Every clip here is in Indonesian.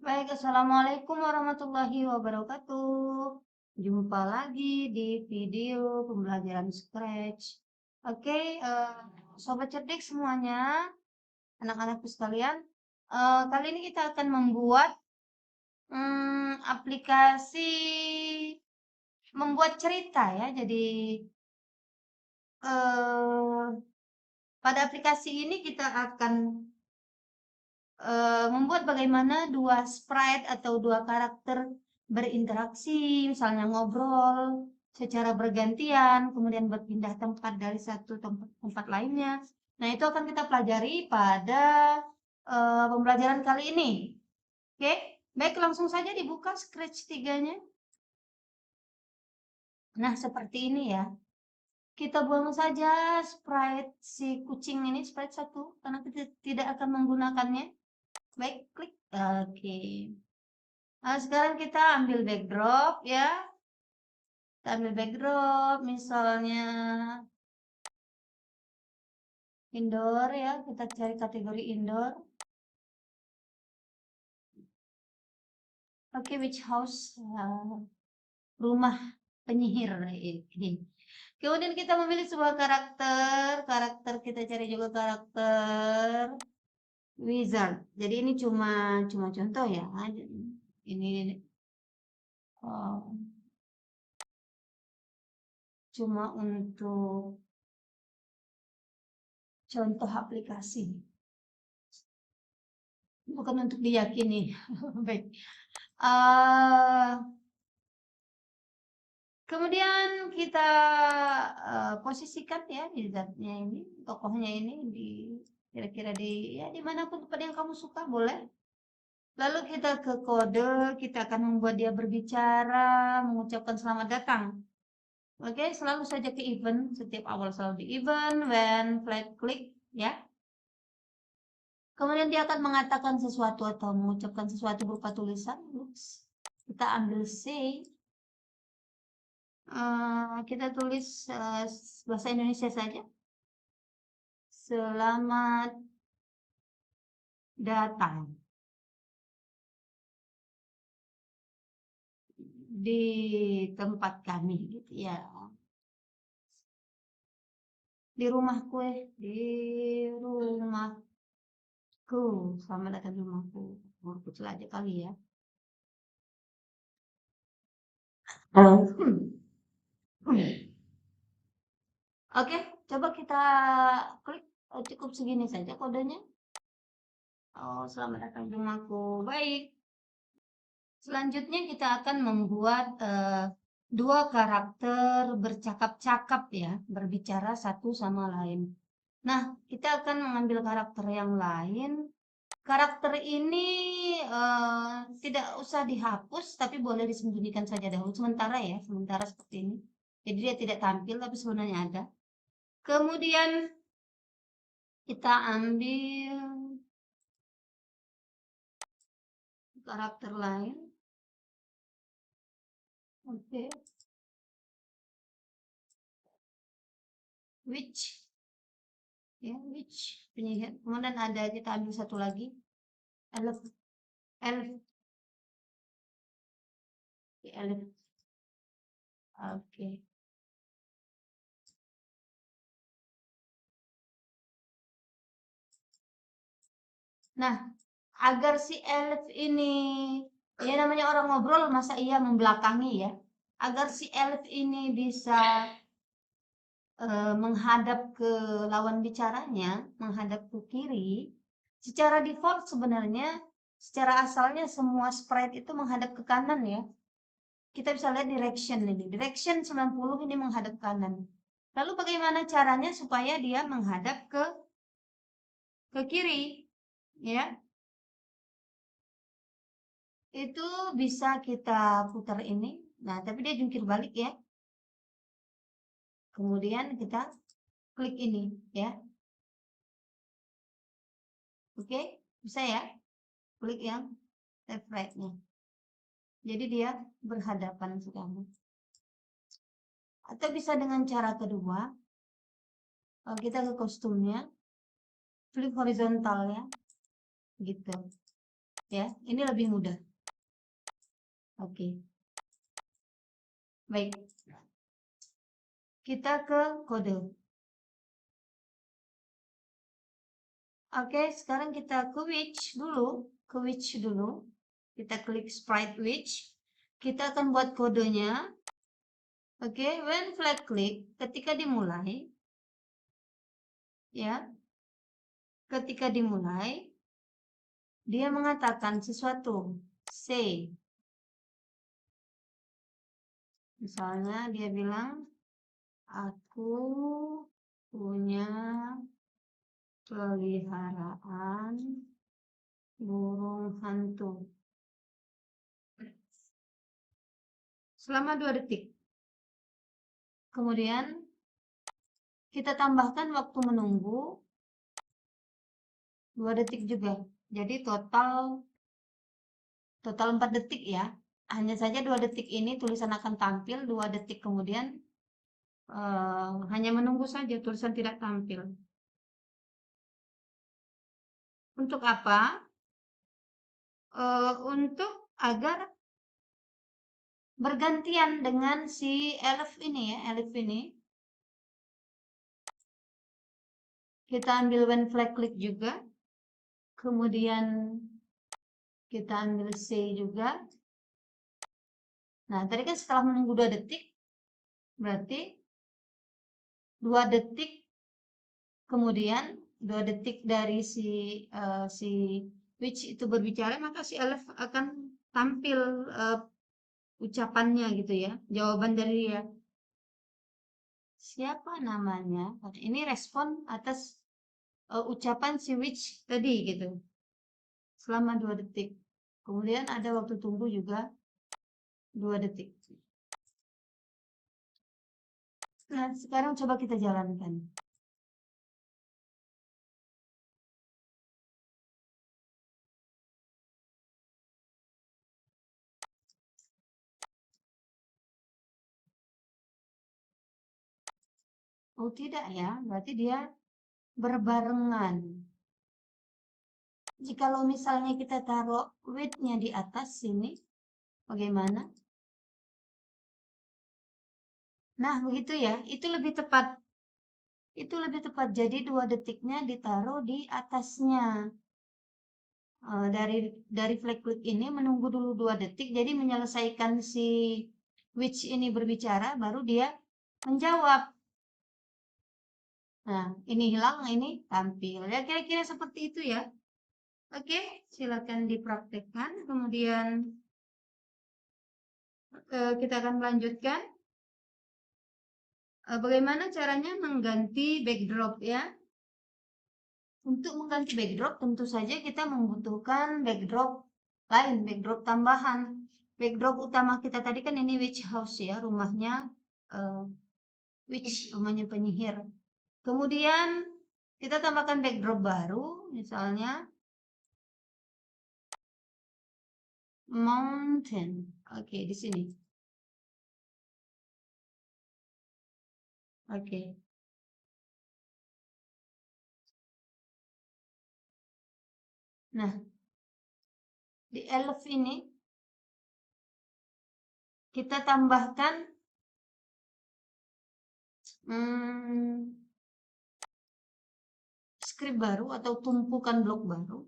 Baik, assalamualaikum warahmatullahi wabarakatuh. Jumpa lagi di video pembelajaran Scratch. Oke, sobat cerdik semuanya, anak-anakku sekalian. Kali ini kita akan membuat aplikasi membuat cerita ya. Jadi eh, pada aplikasi ini kita akan membuat bagaimana dua sprite atau dua karakter berinteraksi, misalnya ngobrol secara bergantian, kemudian berpindah tempat dari satu tempat tempat lainnya. Nah, itu akan kita pelajari pada pembelajaran kali ini. Oke, baik, langsung saja dibuka Scratch 3-nya. Nah, seperti ini ya. Kita buang saja sprite si kucing ini, sprite 1, karena kita tidak akan menggunakannya. Baik, klik. Oke. Nah, sekarang kita ambil backdrop ya. Kita ambil backdrop, misalnya indoor ya. Kita cari kategori indoor. Oke, witch house, rumah penyihir ini. Kemudian kita memilih sebuah karakter. Karakter kita cari juga karakter wizard. Jadi ini cuma contoh ya. Ini cuma untuk contoh aplikasi, bukan untuk diyakini. Baik. Kemudian kita posisikan ya wizardnya ini, tokohnya ini di kira-kira di ya dimanapun tempat yang kamu suka boleh. Lalu kita ke kode, kita akan membuat dia berbicara, mengucapkan selamat datang. Oke, selalu saja ke event, setiap awal selalu di event, when flag click ya. Kemudian dia akan mengatakan sesuatu atau mengucapkan sesuatu berupa tulisan. Kita ambil C. Kita tulis bahasa Indonesia saja. Selamat datang di tempat kami gitu ya. Di rumahku di rumahku. Selamat datang di rumahku. Kecil aja kali ya. Oke, coba kita klik. Cukup segini saja kodenya. Selamat datang di rumahku. Baik. Selanjutnya kita akan membuat dua karakter bercakap-cakap ya, berbicara satu sama lain. Nah, kita akan mengambil karakter yang lain. Karakter ini tidak usah dihapus, tapi boleh disembunyikan saja dahulu sementara ya, sementara seperti ini. Jadi dia tidak tampil, tapi sebenarnya ada. Kemudian kita ambil karakter lain. Oke. Which ya, which penyihir. Kemudian ada kita ambil satu lagi. Elf. Oke. Nah, agar si elf ini, ya namanya orang ngobrol, masa iya membelakangi ya. Agar si elf ini bisa menghadap ke lawan bicaranya, menghadap ke kiri, secara default sebenarnya, secara asalnya semua sprite itu menghadap ke kanan ya. Kita bisa lihat direction ini. Direction 90 ini menghadap kanan. Lalu bagaimana caranya supaya dia menghadap ke kiri? Ya. Itu bisa kita putar ini. Nah, tapi dia jungkir balik ya. Kemudian kita klik ini ya. Oke, bisa ya. Klik yang left right-nya. Jadi dia berhadapan sekarang. Atau bisa dengan cara kedua. Kita ke kostumnya. Klik horizontal ya. Gitu. Ya, ini lebih mudah. Oke. Baik. Kita ke kode. Oke, sekarang kita ke which dulu. Ke which dulu. Kita klik sprite which. Kita akan buat kodenya. Oke, when flag click, ketika dimulai, ya, ketika dimulai, dia mengatakan sesuatu. Say. Misalnya dia bilang, aku punya peliharaan burung hantu. Selama 2 detik. Kemudian kita tambahkan waktu menunggu 2 detik juga. Jadi total 4 detik ya. Hanya saja 2 detik ini tulisan akan tampil, 2 detik kemudian hanya menunggu saja, tulisan tidak tampil. Untuk apa? Untuk agar bergantian dengan si elif ini ya, elif ini. Kita ambil when flag click juga. Kemudian kita ambil say juga. Nah, tadi kan setelah menunggu 2 detik, berarti 2 detik kemudian 2 detik dari si which itu berbicara, maka si elif akan tampil ucapannya gitu ya, jawaban dari dia. Siapa namanya? Ini respon atas ucapan si which tadi gitu. Selama 2 detik. Kemudian ada waktu tunggu juga 2 detik. Nah, sekarang coba kita jalankan. Oh tidak ya, berarti dia berbarengan. Jikalau misalnya kita taruh width-nya di atas sini, bagaimana? Nah, begitu ya, itu lebih tepat. Itu lebih tepat, jadi 2 detiknya ditaruh di atasnya. Dari flag click ini menunggu dulu 2 detik, jadi menyelesaikan si which ini berbicara, baru dia menjawab. Nah, ini hilang, ini tampil. Ya, kira-kira seperti itu ya. Oke, silakan dipraktekkan. Kemudian kita akan melanjutkan. Bagaimana caranya mengganti backdrop ya? Untuk mengganti backdrop tentu saja kita membutuhkan backdrop lain, backdrop tambahan. Backdrop utama kita tadi kan ini witch house ya, rumahnya witch, rumahnya penyihir. Kemudian kita tambahkan backdrop baru, misalnya mountain. Oke, di sini. Oke. Nah, di elf ini kita tambahkan script baru atau tumpukan blok baru.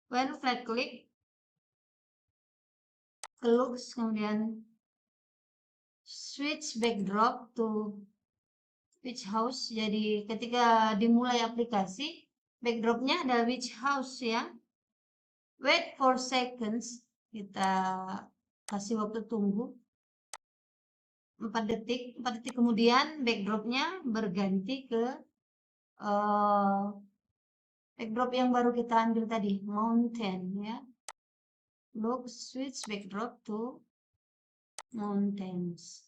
When flag click, close, kemudian switch backdrop to witch house. Jadi ketika dimulai aplikasi, backdropnya adalah witch house ya. Wait 4 seconds, kita kasih waktu tunggu 4 detik. 4 detik kemudian backdropnya berganti ke backdrop yang baru kita ambil tadi, mountain ya. Look, switch backdrop to mountains.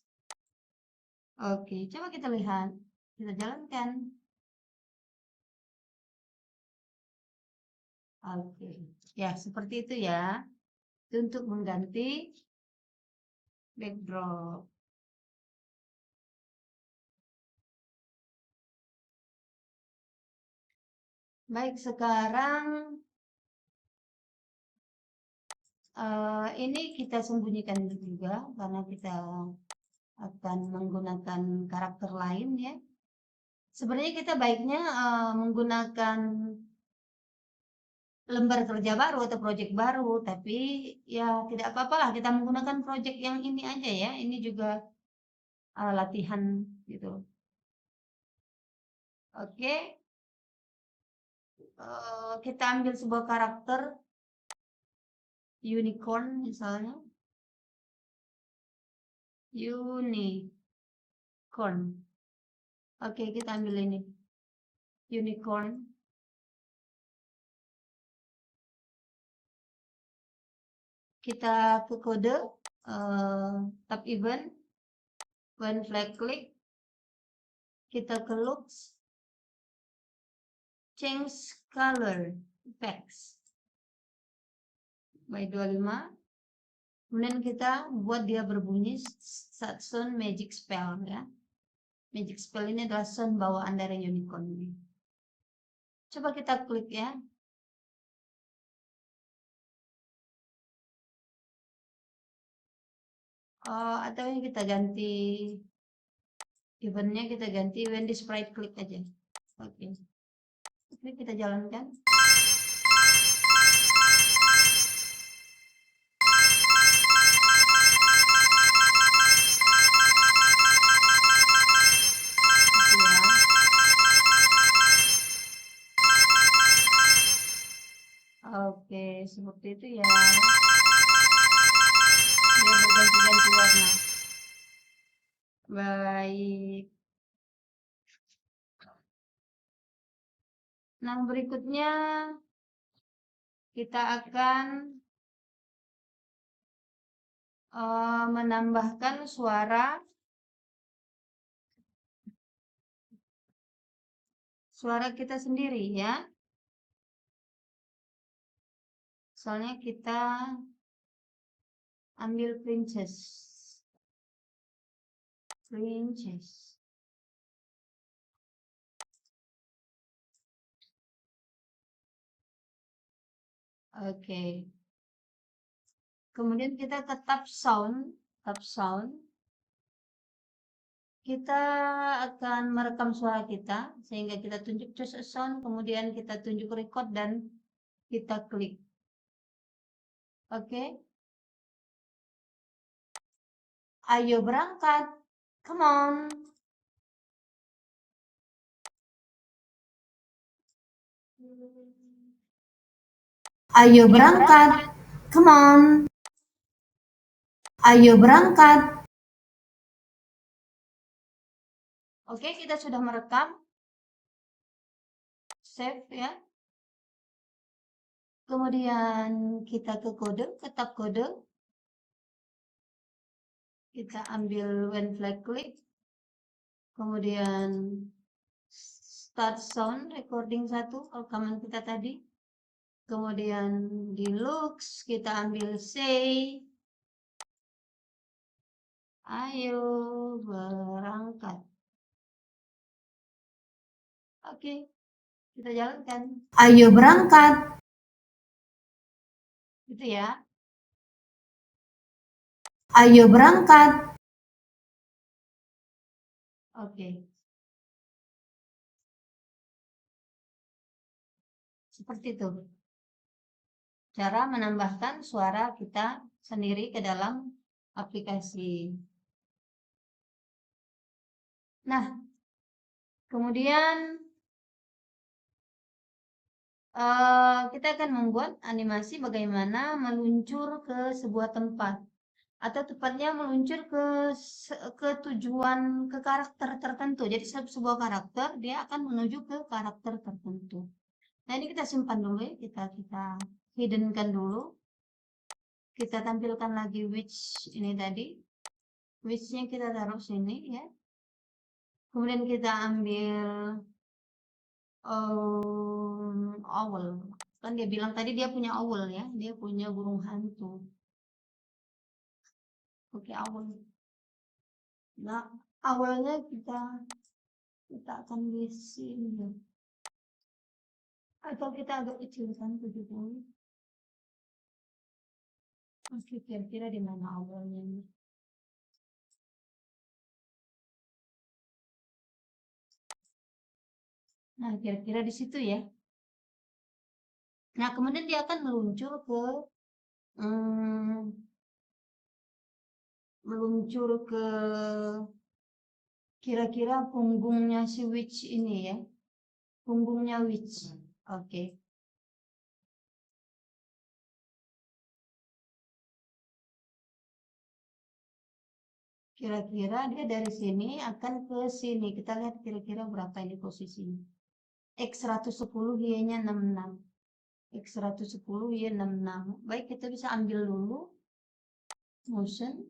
Oke, coba kita lihat, kita jalankan. Oke, ya seperti itu ya. Itu untuk mengganti backdrop. Baik, sekarang Ini kita sembunyikan juga karena kita akan menggunakan karakter lain ya. Sebenarnya kita baiknya menggunakan lembar kerja baru atau project baru, tapi ya tidak apa-apa lah kita menggunakan project yang ini aja ya. Ini juga latihan gitu. Oke, kita ambil sebuah karakter unicorn misalnya, unicorn. Oke, kita ambil ini unicorn. Kita ke kode tab event, when flag click, kita ke looks, change color effects by 25. Kemudian kita buat dia berbunyi saat sound magic spell ya. Magic spell ini adalah sound bawaan dari unicorn ini. Coba kita klik ya. Atau ini kita ganti eventnya, kita ganti when the sprite click aja. Oke. Oke, kita jalankan. Oke, seperti itu ya. Dia berganti-ganti warna. Baik. Nah, berikutnya kita akan menambahkan suara kita sendiri ya. Soalnya kita ambil princess. Oke. Kemudian kita ke tab sound. Kita akan merekam suara kita sehingga kita tunjuk choose a sound, kemudian kita tunjuk record dan kita klik. Oke. Ayo berangkat. Come on. Ayo berangkat. Come on. Ayo berangkat. Oke, kita sudah merekam. Save ya. Kemudian kita ke kode, ke tab kode. Kita ambil when flag click. Kemudian start sound recording 1, rekaman kita tadi. Kemudian di looks kita ambil say. Ayo berangkat. Oke, kita jalankan. Ayo berangkat. Gitu ya. Ayo berangkat. Oke. Seperti itu. Cara menambahkan suara kita sendiri ke dalam aplikasi. Nah, kemudian kita akan membuat animasi bagaimana meluncur ke sebuah tempat. Atau tepatnya meluncur ke tujuan, ke karakter tertentu. Jadi sebuah karakter, dia akan menuju ke karakter tertentu. Nah, ini kita simpan dulu ya, kita hiddenkan dulu. Kita tampilkan lagi which ini tadi. Which-nya kita taruh sini ya. Kemudian kita ambil owl. Kan dia bilang tadi dia punya owl ya, dia punya burung hantu. Oke, owl. Nah, awalnya kita akan di sini. Atau kita agak kecilkan 70. Oke, kira-kira di mana awalnya nih? Nah, kira-kira di situ ya. Nah, kemudian dia akan meluncur ke meluncur ke kira-kira punggungnya si witch ini ya. Punggungnya witch. Oke. Kira-kira dia dari sini akan ke sini. Kita lihat kira-kira berapa ini posisinya. X110 Y-nya 66. X110 Y 66. Baik, kita bisa ambil dulu motion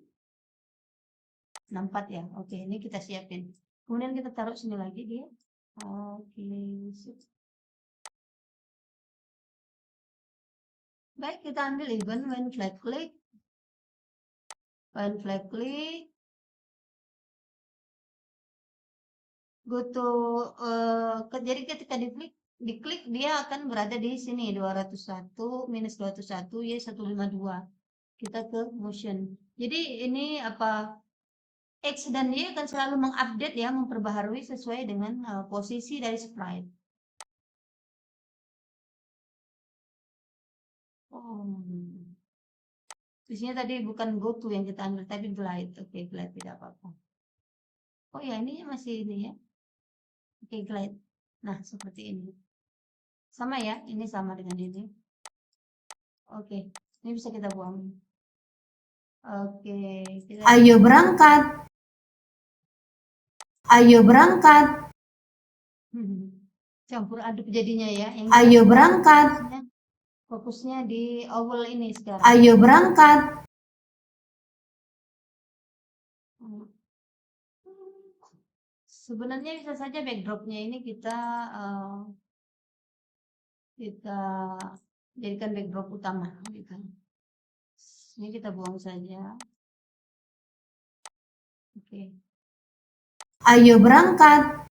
64 ya. Oke, ini kita siapin. Kemudian kita taruh sini lagi dia. Oke, sip. Baik, kita ambil event when flag click. When flag click, go to jadi ketika diklik dia akan berada di sini 201 minus 201 Y 152. Kita ke motion. Jadi ini apa, X dan Y akan selalu mengupdate ya, memperbaharui sesuai dengan posisi dari sprite. Oh, isinya tadi bukan go to yang kita ambil tapi glide. Oke, glide tidak apa-apa. Oh ya, ini masih ini ya. Oke, glide. Nah, seperti ini. Sama ya, ini sama dengan ini. Oke, ini bisa kita buang. Oke, Ayo berangkat. Ayo berangkat. Campur aduk jadinya ya. Ayo berangkat. Fokusnya di owl ini sekarang. Ayo berangkat. Sebenarnya bisa saja backdropnya ini kita jadikan backdrop utama. Gitu. Ini kita buang saja. Oke. Ayo berangkat.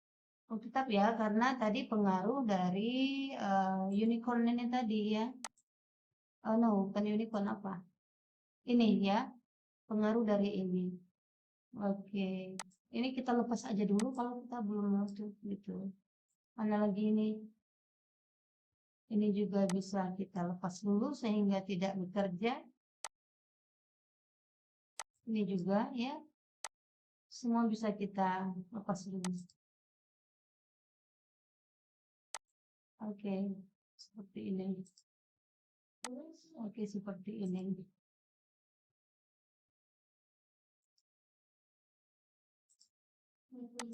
Oh, tetap ya, karena tadi pengaruh dari unicorn ini tadi ya. Oh no, bukan unicorn, apa? Ini ya, pengaruh dari ini. Oke. Ini kita lepas aja dulu kalau kita belum masuk gitu. Mana lagi ini? Ini juga bisa kita lepas dulu sehingga tidak bekerja. Ini juga ya. Semua bisa kita lepas dulu. Oke, seperti ini. Oke, seperti ini.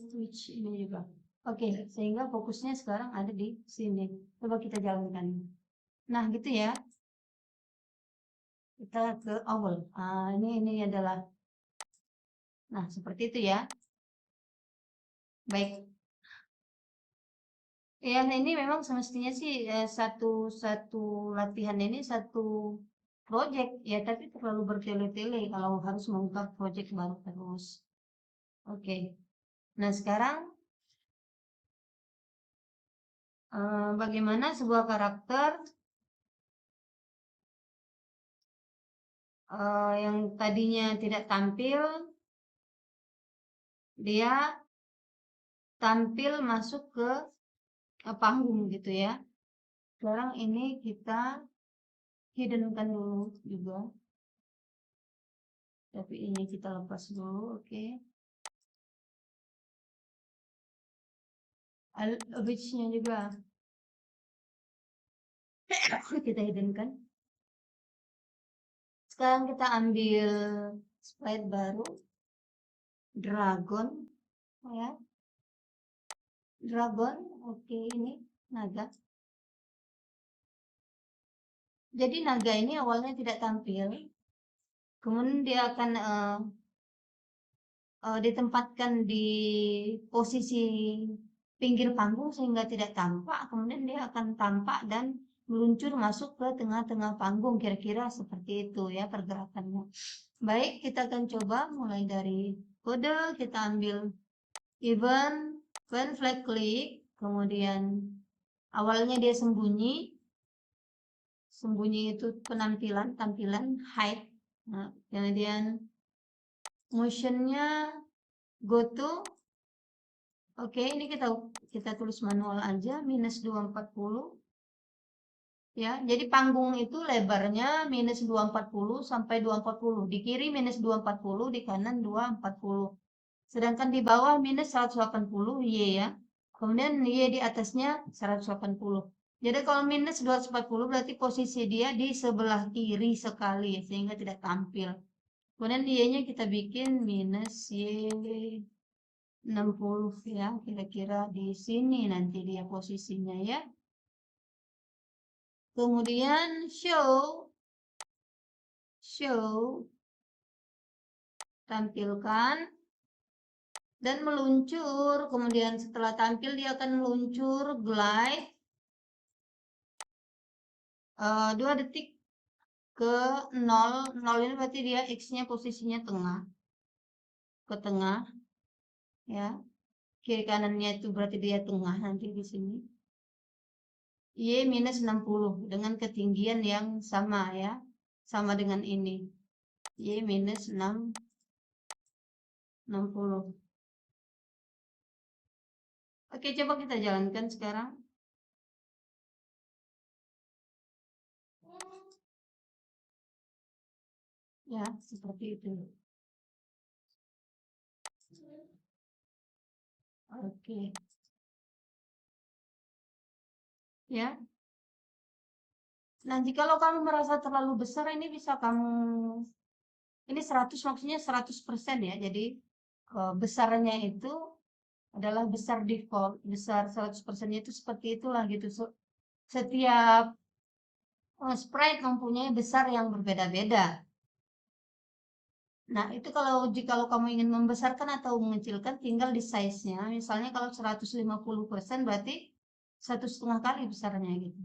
Switch ini juga. Oke, sehingga fokusnya sekarang ada di sini. Coba kita jalankan. Nah, gitu ya. Kita ke owl. Ini adalah. Nah, seperti itu ya. Baik. Ya, ini memang semestinya sih satu latihan ini satu project ya, tapi terlalu bertele-tele kalau harus mengungkap project baru terus. Oke. Nah, sekarang bagaimana sebuah karakter yang tadinya tidak tampil, dia tampil masuk ke panggung gitu ya. Sekarang ini kita hiddenkan dulu juga. Tapi ini kita lepas dulu, oke. Reach-nya juga kita hiddenkan. Sekarang kita ambil sprite baru, dragon, ya. Dragon, oke, ini naga. Jadi naga ini awalnya tidak tampil, kemudian dia akan ditempatkan di posisi pinggir panggung sehingga tidak tampak, kemudian dia akan tampak dan meluncur masuk ke tengah-tengah panggung, kira-kira seperti itu ya pergerakannya. Baik, kita akan coba mulai dari kode, kita ambil event when flag click, kemudian awalnya dia sembunyi itu tampilan hide, Nah, kemudian motionnya go to. Oke, ini kita tulis manual aja, minus 240. Ya, jadi panggung itu lebarnya minus 240 sampai 240. Di kiri minus 240, di kanan 240. Sedangkan di bawah minus 180 Y ya. Kemudian Y di atasnya 180. Jadi kalau minus 240 berarti posisi dia di sebelah kiri sekali sehingga tidak tampil. Kemudian Y-nya kita bikin minus Y 60 ya. Kira-kira di sini nanti dia posisinya ya. Kemudian show, tampilkan dan meluncur. Kemudian setelah tampil dia akan meluncur glide 2 detik ke 0. 0 ini berarti dia X-nya posisinya tengah, ke tengah ya. Kiri kanannya itu berarti dia tengah nanti di sini. Y minus 60 dengan ketinggian yang sama ya, sama dengan ini. Y minus 60. Oke, coba kita jalankan sekarang. Ya, seperti itu. Oke. Ya. Nah, jikalau kamu merasa terlalu besar, ini bisa kamu, ini 100 maksudnya 100% ya. Jadi besarnya itu adalah besar default, besar 100%-nya itu seperti itulah gitu. Setiap sprite mempunyai besar yang berbeda-beda. Nah, itu jikalau kamu ingin membesarkan atau mengecilkan tinggal di size-nya. Misalnya kalau 150% berarti 1,5 kali besarnya gitu.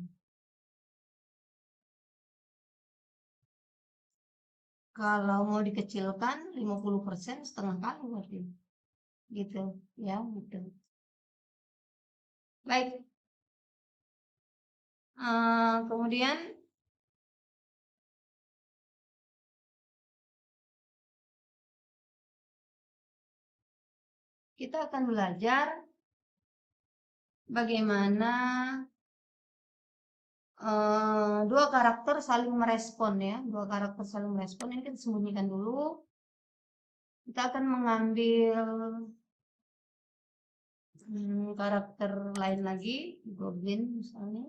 Kalau mau dikecilkan 50% setengah kali berarti. Gitu ya, gitu. Baik. Kemudian kita akan belajar bagaimana dua karakter saling merespon ya. Dua karakter saling merespon. Ini kita sembunyikan dulu. Kita akan mengambil karakter lain lagi, goblin misalnya.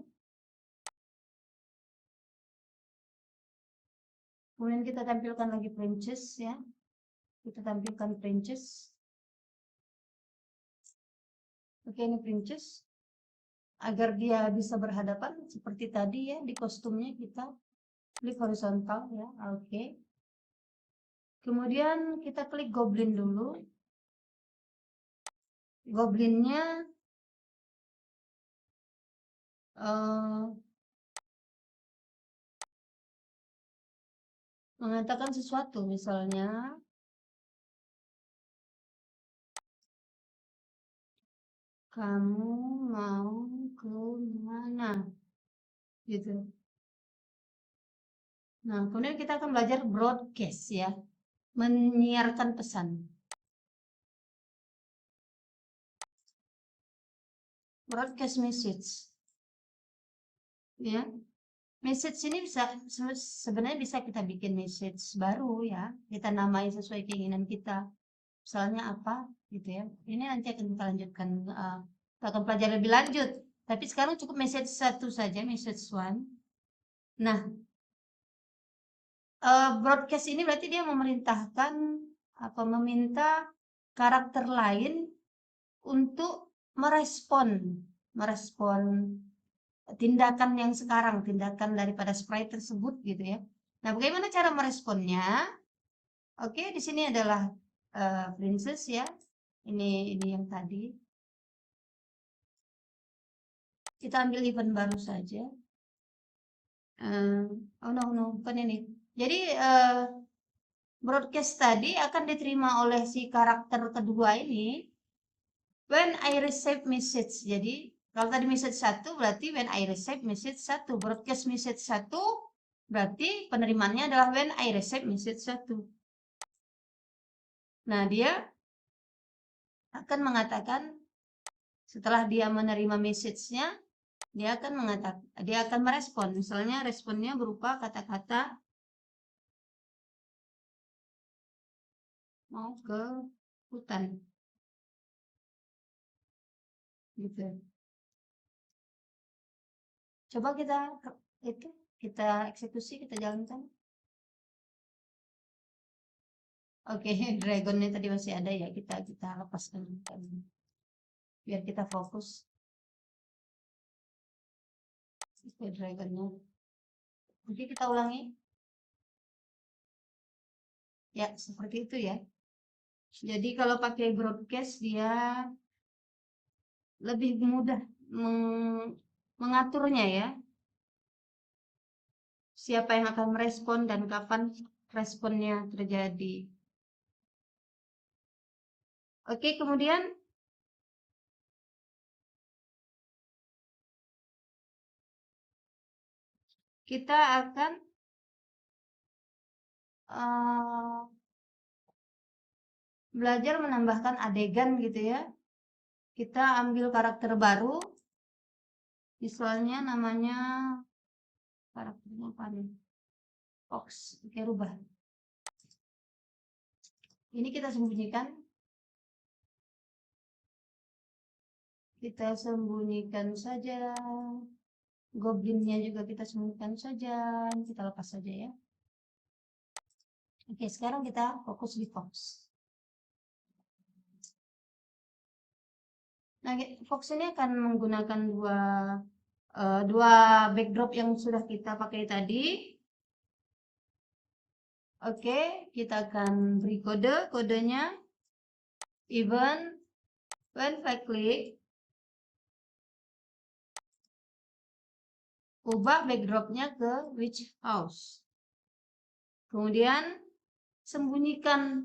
Kemudian kita tampilkan lagi princess ya. Kita tampilkan princess. Oke, ini princess. Agar dia bisa berhadapan seperti tadi ya, di kostumnya kita klik horizontal ya. Oke. Kemudian kita klik goblin dulu. Goblinnya mengatakan sesuatu, misalnya kamu mau ke mana gitu. Nah, kemudian kita akan belajar broadcast ya, menyiarkan pesan. Broadcast message ya. Message ini sebenarnya bisa kita bikin message baru ya, kita namai sesuai keinginan kita. Misalnya apa gitu ya. Ini nanti akan kita lanjutkan, kita akan pelajari lebih lanjut. Tapi sekarang cukup message 1 saja, message 1. Nah, broadcast ini berarti dia memerintahkan atau meminta karakter lain untuk merespon tindakan yang sekarang, tindakan daripada sprite tersebut gitu ya. Nah, bagaimana cara meresponnya? Oke, di sini adalah princess ya. Ini yang tadi. Kita ambil event baru saja. Oh no, bukan ini. Jadi broadcast tadi akan diterima oleh si karakter kedua ini when I receive message. Jadi kalau tadi message 1 berarti when I receive message 1, broadcast message 1 Berarti penerimaannya adalah when I receive message 1. Nah, dia akan mengatakan setelah dia menerima message-nya, dia akan merespon. Misalnya responnya berupa kata-kata mau ke hutan. Gitu. Coba kita eksekusi, kita jalankan. Oke, dragonnya tadi masih ada ya, kita lepaskan biar kita fokus. Oke, dragonnya. Oke, kita ulangi. Ya, seperti itu ya. Jadi kalau pakai broadcast dia lebih mudah mengaturnya ya. Siapa yang akan merespon dan kapan responnya terjadi. Oke, kemudian kita akan belajar menambahkan adegan gitu ya. Kita ambil karakter baru. Misalnya namanya karakternya apa nih? Fox. Oke, rubah. Ini kita sembunyikan. Kita sembunyikan saja. Goblinnya juga kita sembunyikan saja. Kita lepas saja ya. Oke, sekarang kita fokus di Fox. Nah, Fox ini akan menggunakan dua backdrop yang sudah kita pakai tadi. Oke, kita akan beri kodenya even when I click, ubah backdropnya ke which house. Kemudian sembunyikan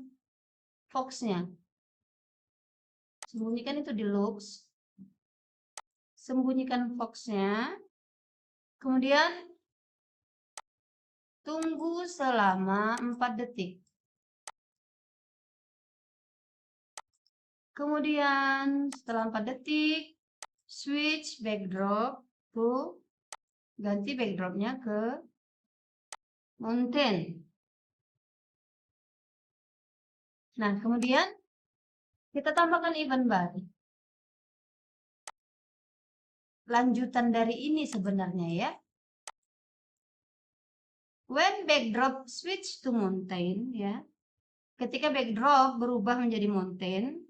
Fox-nya. Sembunyikan itu di looks. Sembunyikan Fox-nya. Kemudian tunggu selama 4 detik. Kemudian setelah 4 detik, switch backdrop to ganti backdropnya ke mountain. Nah, kemudian kita tambahkan event baru. Lanjutan dari ini sebenarnya ya. When backdrop switch to mountain ya. Ketika backdrop berubah menjadi mountain,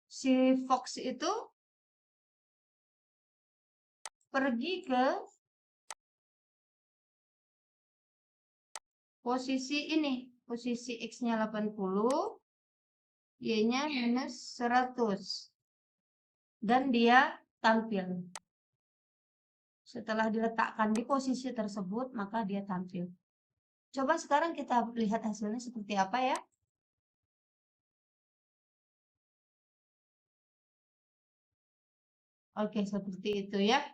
si Fox itu pergi ke posisi ini. Posisi X-nya 80, Y-nya minus 100. Dan dia tampil. Setelah diletakkan di posisi tersebut, maka dia tampil. Coba sekarang kita lihat hasilnya seperti apa ya. Oke, seperti itu ya.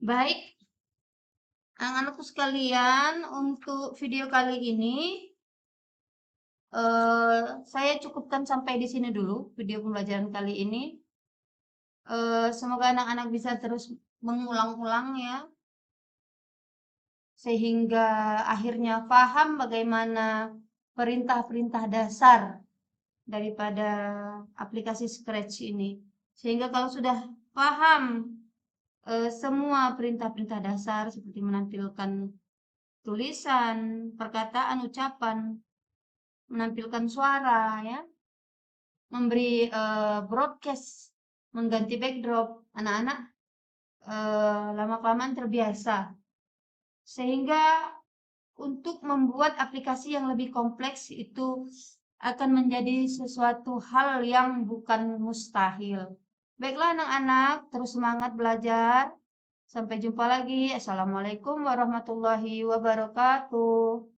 Baik, anak-anakku sekalian, untuk video kali ini saya cukupkan sampai di sini dulu video pembelajaran kali ini. Semoga anak-anak bisa terus mengulang-ulang ya, sehingga akhirnya paham bagaimana perintah-perintah dasar daripada aplikasi Scratch ini. Sehingga kalau sudah paham semua perintah-perintah dasar seperti menampilkan tulisan, perkataan, ucapan, menampilkan suara ya, memberi broadcast, mengganti backdrop, anak-anak lama-kelamaan terbiasa. Sehingga untuk membuat aplikasi yang lebih kompleks itu akan menjadi sesuatu hal yang bukan mustahil. Baiklah anak-anak, terus semangat belajar. Sampai jumpa lagi. Assalamualaikum warahmatullahi wabarakatuh.